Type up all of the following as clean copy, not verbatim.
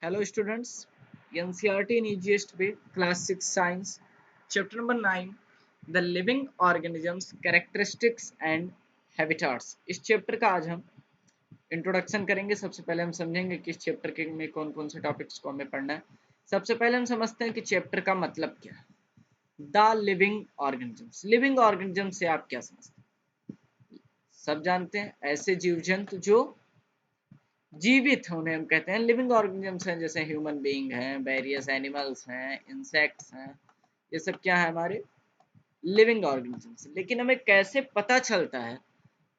Hello students, NCERT in easiest way, class 6 science, chapter number 9, the living organisms, characteristics and habitats। इस chapter का आज हम introduction करेंगे। सबसे पहले हम समझेंगे कि इस चैप्टर के में कौन कौन से टॉपिक्स को हमें पढ़ना है। सबसे पहले हम समझते हैं कि चैप्टर का मतलब क्या है। The living organisms, living organism से आप क्या समझते हैं? सब जानते हैं, ऐसे जीव जंतु जो जीवित होने हम कहते हैं लिविंग ऑर्गेनिजम्स हैं, जैसे ह्यूमन बीइंग हैं, वेरियस एनिमल्स हैं, इंसेक्ट्स हैं, ये सब क्या है हमारे लिविंग ऑर्गेनिजम्स। लेकिन हमें कैसे पता चलता है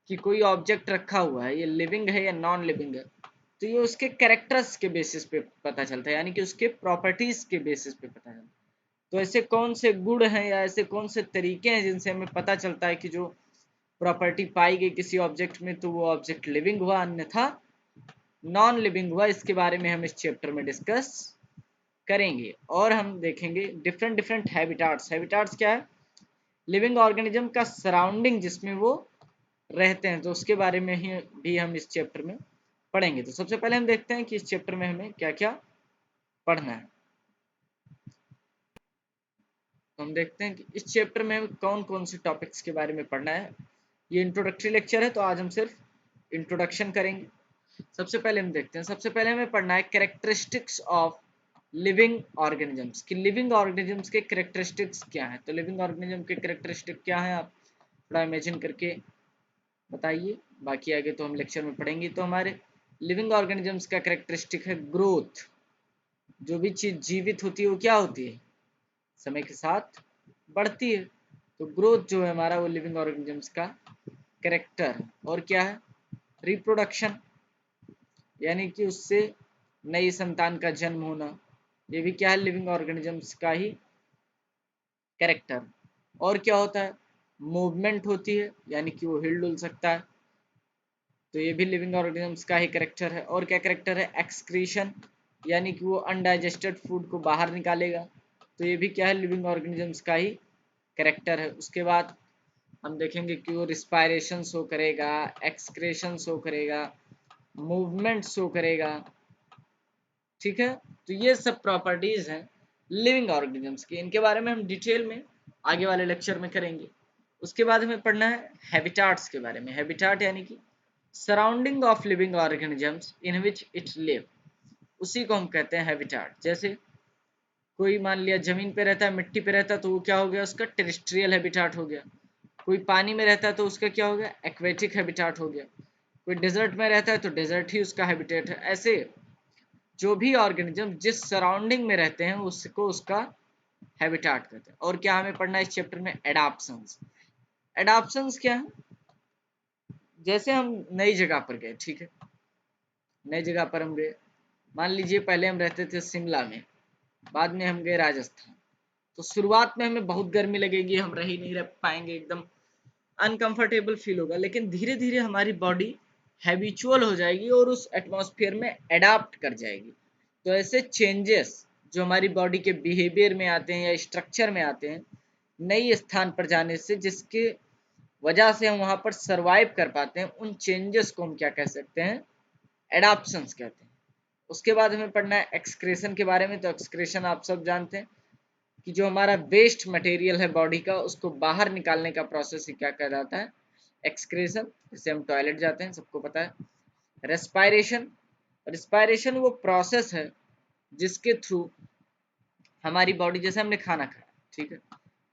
कि कोई ऑब्जेक्ट रखा हुआ है ये लिविंग है या नॉन लिविंग है? तो ये उसके कैरेक्टर्स के बेसिस पे पता चलता है, यानी कि उसके प्रॉपर्टीज के बेसिस पे पता चलता है। तो ऐसे कौन से गुण हैं या ऐसे कौन से तरीके हैं जिनसे हमें पता चलता है कि जो प्रॉपर्टी पाई गई किसी ऑब्जेक्ट में तो वो ऑब्जेक्ट लिविंग हुआ, अन्यथा नॉन लिविंग हुआ। इसके बारे में हम इस चैप्टर में डिस्कस करेंगे और हम देखेंगे डिफरेंट डिफरेंट हैबिटाट्स। हैबिटाट्स क्या है? लिविंग ऑर्गेनिज्म का सराउंडिंग जिसमें वो रहते हैं, तो उसके बारे में ही भी हम इस चैप्टर में पढ़ेंगे। तो सबसे पहले हम देखते हैं कि इस चैप्टर में हमें क्या क्या पढ़ना है। तो हम देखते हैं कि इस चैप्टर में हमें कौन कौन से टॉपिक्स के बारे में पढ़ना है। ये इंट्रोडक्टरी लेक्चर है, तो आज हम सिर्फ इंट्रोडक्शन करेंगे। सबसे पहले हम देखते हैं, सबसे पहले हमें पढ़ना है कैरेक्टरिस्टिक्स ऑफ लिविंग ऑर्गेनिजम्स, कि लिविंग ऑर्गेनिजम्स के कैरेक्टरिस्टिक्स क्या है। तो लिविंग ऑर्गेनिज्म के कैरेक्टरिस्टिक क्या है, आप थोड़ा इमेजिन करके बताइए, बाकी आगे तो हम लेक्चर में पढ़ेंगे। तो हमारे लिविंग ऑर्गेनिजम्स का कैरेक्टरिस्टिक है ग्रोथ। जो भी चीज जीवित होती है वो क्या होती है, समय के साथ बढ़ती है। तो ग्रोथ जो है हमारा वो लिविंग ऑर्गेनिजम्स का कैरेक्टर है। और क्या है, रिप्रोडक्शन, यानी कि उससे नई संतान का जन्म होना, ये भी क्या है लिविंग ऑर्गेनिजम्स का ही कैरेक्टर। और क्या होता है, मूवमेंट होती है, यानी कि वो हिल डुल सकता है, तो ये भी लिविंग ऑर्गेनिजम्स का ही कैरेक्टर है। और क्या कैरेक्टर है, एक्सक्रीशन, यानी कि वो अनडाइजेस्टेड फूड को बाहर निकालेगा, तो ये भी क्या है लिविंग ऑर्गेनिजम्स का ही कैरेक्टर है। उसके बाद हम देखेंगे कि वो रिस्पायरेशन शो करेगा, एक्सक्रेशन शो करेगा, मूवमेंट शो करेगा, ठीक है। तो ये सब प्रॉपर्टीज हैं लिविंग ऑर्गेनिजम्स की, इनके बारे में हम डिटेल में आगे वाले लेक्चर में करेंगे। उसके बाद हमें पढ़ना है हैबिटाट्स के बारे में। हैबिटाट यानी कि surrounding of living organisms in which it live, उसी को हम कहते हैं हैबिटाट। जैसे कोई मान लिया जमीन पे रहता है, मिट्टी पे रहता है, तो वो क्या हो गया, उसका टेरेस्ट्रियल हैबिटाट हो गया। कोई पानी में रहता है तो उसका क्या हो गया, एक्वेटिक हैबिटाट हो गया। कोई डेजर्ट में रहता है तो डेजर्ट ही उसका हैबिटेट है। ऐसे जो भी ऑर्गेनिज्म जिस सराउंडिंग में रहते हैं उसको उसका हैबिटाट कहते हैं। और क्या हमें पढ़ना है इस चैप्टर में, एडाप्शंस। एडाप्शंस क्या है, जैसे हम नई जगह पर गए, ठीक है, नई जगह पर हम गए, मान लीजिए पहले हम रहते थे शिमला में, बाद में हम गए राजस्थान। तो शुरुआत में हमें बहुत गर्मी लगेगी, हम रह ही नहीं रह पाएंगे, एकदम अनकंफर्टेबल फील होगा। लेकिन धीरे धीरे हमारी बॉडी हैबिचुअल हो जाएगी और उस एटमॉस्फेयर में एडाप्ट कर जाएगी। तो ऐसे चेंजेस जो हमारी बॉडी के बिहेवियर में आते हैं या स्ट्रक्चर में आते हैं नई स्थान पर जाने से, जिसके वजह से हम वहां पर सरवाइव कर पाते हैं, उन चेंजेस को हम क्या कह सकते हैं, एडाप्शंस कहते हैं। उसके बाद हमें पढ़ना है एक्सक्रेशन के बारे में। तो एक्सक्रेशन आप सब जानते हैं कि जो हमारा वेस्ट मटेरियल है बॉडी का, उसको बाहर निकालने का प्रोसेस ही क्या कहलाता है, एक्सक्रेशन। जैसे हम टॉयलेट जाते हैं, सबको पता है। रेस्पायरेशन, रिस्पायरेशन वो प्रोसेस है जिसके थ्रू हमारी बॉडी, जैसे हमने खाना खाया, ठीक है,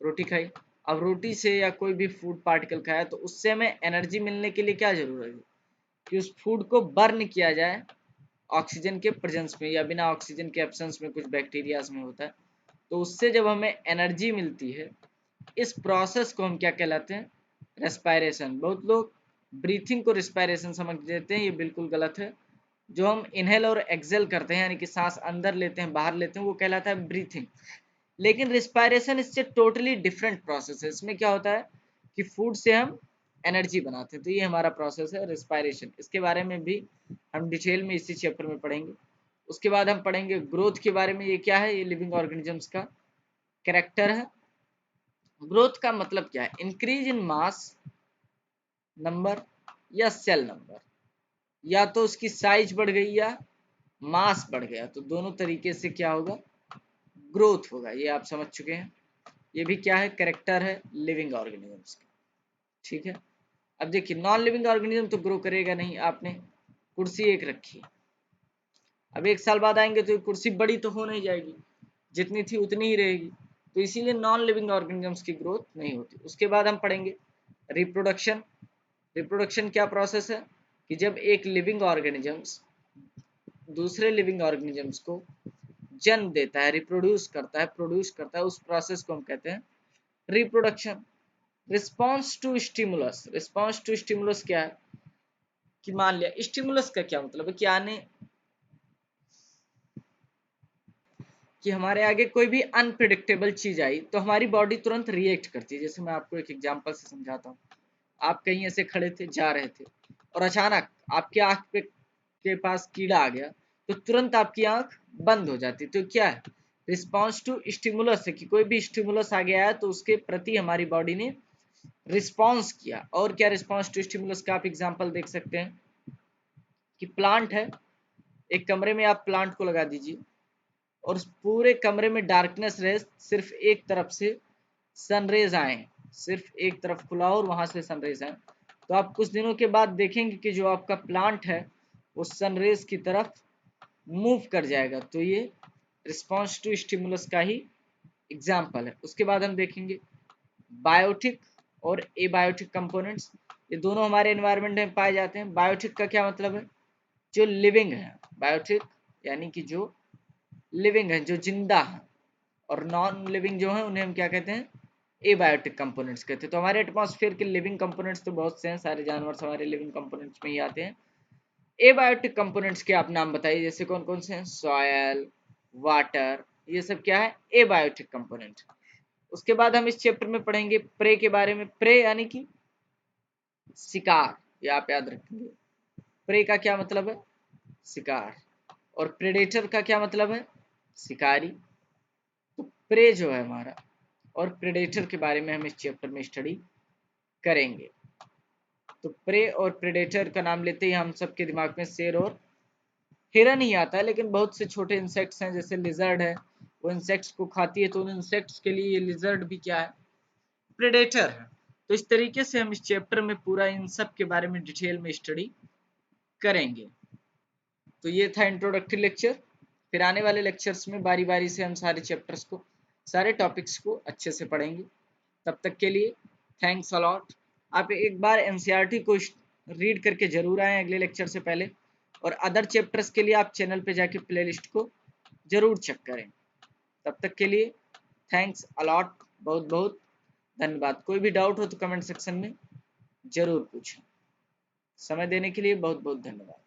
रोटी खाई, अब रोटी से या कोई भी फूड पार्टिकल खाया, तो उससे हमें एनर्जी मिलने के लिए क्या जरूरत है, कि उस फूड को बर्न किया जाए ऑक्सीजन के प्रेजेंस में, या बिना ऑक्सीजन के एब्सेंस में, कुछ बैक्टीरियाज में होता है। तो उससे जब हमें एनर्जी मिलती है, इस प्रोसेस को हम क्या कहलाते हैं, रेस्पायरेशन। बहुत लोग ब्रीथिंग को रिस्पायरेशन समझ देते हैं, ये बिल्कुल गलत है। जो हम इनहेल और एक्सेल करते हैं, यानी कि सांस अंदर लेते हैं बाहर लेते हैं, वो कहलाता है ब्रीथिंग। लेकिन रिस्पायरेशन इससे टोटली डिफरेंट प्रोसेस है। इसमें क्या होता है कि फूड से हम एनर्जी बनाते हैं, तो ये हमारा प्रोसेस है रिस्पायरेशन। इसके बारे में भी हम डिटेल में इसी चैप्टर में पढ़ेंगे। उसके बाद हम पढ़ेंगे ग्रोथ के बारे में। ये क्या है, ये लिविंग ऑर्गेनिजम्स का कैरेक्टर है। ग्रोथ का मतलब क्या है, इंक्रीज इन मास नंबर या सेल नंबर, या तो उसकी साइज बढ़ गई या मास बढ़ गया, तो दोनों तरीके से क्या होगा, ग्रोथ होगा। ये आप समझ चुके हैं। ये भी क्या है, कैरेक्टर है लिविंग ऑर्गेनिजम्स का। ठीक है, अब देखिए नॉन लिविंग ऑर्गेनिज्म तो ग्रो करेगा नहीं। आपने कुर्सी एक रखी, अब 1 साल बाद आएंगे तो कुर्सी बड़ी तो हो नहीं जाएगी, जितनी थी उतनी ही रहेगी। तो इसीलिए नॉन लिविंग ऑर्गेनिजम्स की ग्रोथ नहीं होती। उसके बाद हम पढ़ेंगे रिप्रोडक्शन। रिप्रोडक्शन क्या प्रोसेस है कि जब एक लिविंग ऑर्गेनिजम्स दूसरे लिविंग ऑर्गेनिजम्स को जन्म देता है, रिप्रोड्यूस करता है, प्रोड्यूस करता है, उस प्रोसेस को हम कहते हैं reproduction. Response to stimulus, response to stimulus क्या है कि मान लिया, स्टिमुलस का क्या मतलब है कि आने कि हमारे आगे कोई भी अनप्रिडिक्टेबल चीज आई तो हमारी बॉडी तुरंत रिएक्ट करती है। जैसे मैं आपको एक एग्जांपल से समझाता हूँ। आप कहीं ऐसे खड़े थे, जा रहे थे, और अचानक आपकी आंख पे के पास कीड़ा आ गया, तो तुरंत आपकी आंख बंद हो जाती। तो क्या है, रिस्पॉन्स टू स्टिमुलस है कि कोई भी स्टिमुलस आ गया है तो उसके प्रति हमारी बॉडी ने रिस्पॉन्स किया। और क्या रिस्पॉन्स टू स्टिमुलस का आप एग्जाम्पल देख सकते हैं कि प्लांट है, एक कमरे में आप प्लांट को लगा दीजिए और उस पूरे कमरे में डार्कनेस रहे, सिर्फ एक तरफ से सनरेज आए, सिर्फ एक तरफ खुला हो और वहां से सनरेज आए, तो आप कुछ दिनों के बाद देखेंगे कि जो आपका प्लांट है वो सनरेज की तरफ मूव कर जाएगा। तो ये रिस्पॉन्स टू स्टिमुलस का ही एग्जाम्पल है। उसके बाद हम देखेंगे बायोटिक और एबायोटिक कंपोनेंट्स। ये दोनों हमारे एनवायरनमेंट में पाए जाते हैं। बायोटिक का क्या मतलब है, जो लिविंग है। बायोटिक यानी कि जो लिविंग है, जो जिंदा है। और नॉन लिविंग जो है उन्हें हम क्या कहते हैं, एबायोटिक कंपोनेंट्स कहते हैं। तो हमारे एटमॉस्फेयर के लिविंग कंपोनेंट्स तो बहुत से हैं, सारे जानवर हमारे लिविंग कंपोनेंट्स में ही आते हैं। एबायोटिक कंपोनेंट्स के आप नाम बताइए, जैसे कौन कौन से हैं, सॉयल, वाटर, ये सब क्या है, एबायोटिक कंपोनेंट। उसके बाद हम इस चैप्टर में पढ़ेंगे प्रे के बारे में। प्रे यानी कि शिकार, ये आप याद रखेंगे। प्रे का क्या मतलब है, शिकार। और प्रेडेटर का क्या मतलब है, शिकारी। तो प्रे जो है हमारा और प्रेडेटर के बारे में हम इस चैप्टर में स्टडी करेंगे। तो प्रे और प्रेडेटर का नाम लेते ही हम सबके दिमाग में शेर और हिरन ही आता है, लेकिन बहुत से छोटे इंसेक्ट्स हैं, जैसे लिजर्ड है, वो इंसेक्ट्स को खाती है, तो उन इंसेक्ट्स के लिए ये लिजर्ड भी क्या है, प्रेडेटर है। तो इस तरीके से हम इस चैप्टर में पूरा इन सब के बारे में डिटेल में स्टडी करेंगे। तो ये था इंट्रोडक्टरी लेक्चर। फिर आने वाले लेक्चर्स में बारी बारी से हम सारे चैप्टर्स को, सारे टॉपिक्स को अच्छे से पढ़ेंगे। तब तक के लिए थैंक्स अलॉट। आप एक बार एनसीईआरटी को रीड करके जरूर आए अगले लेक्चर से पहले, और अदर चैप्टर्स के लिए आप चैनल पे जाके प्लेलिस्ट को जरूर चेक करें। तब तक के लिए थैंक्स अलॉट, बहुत बहुत धन्यवाद। कोई भी डाउट हो तो कमेंट सेक्शन में जरूर पूछें। समय देने के लिए बहुत बहुत धन्यवाद।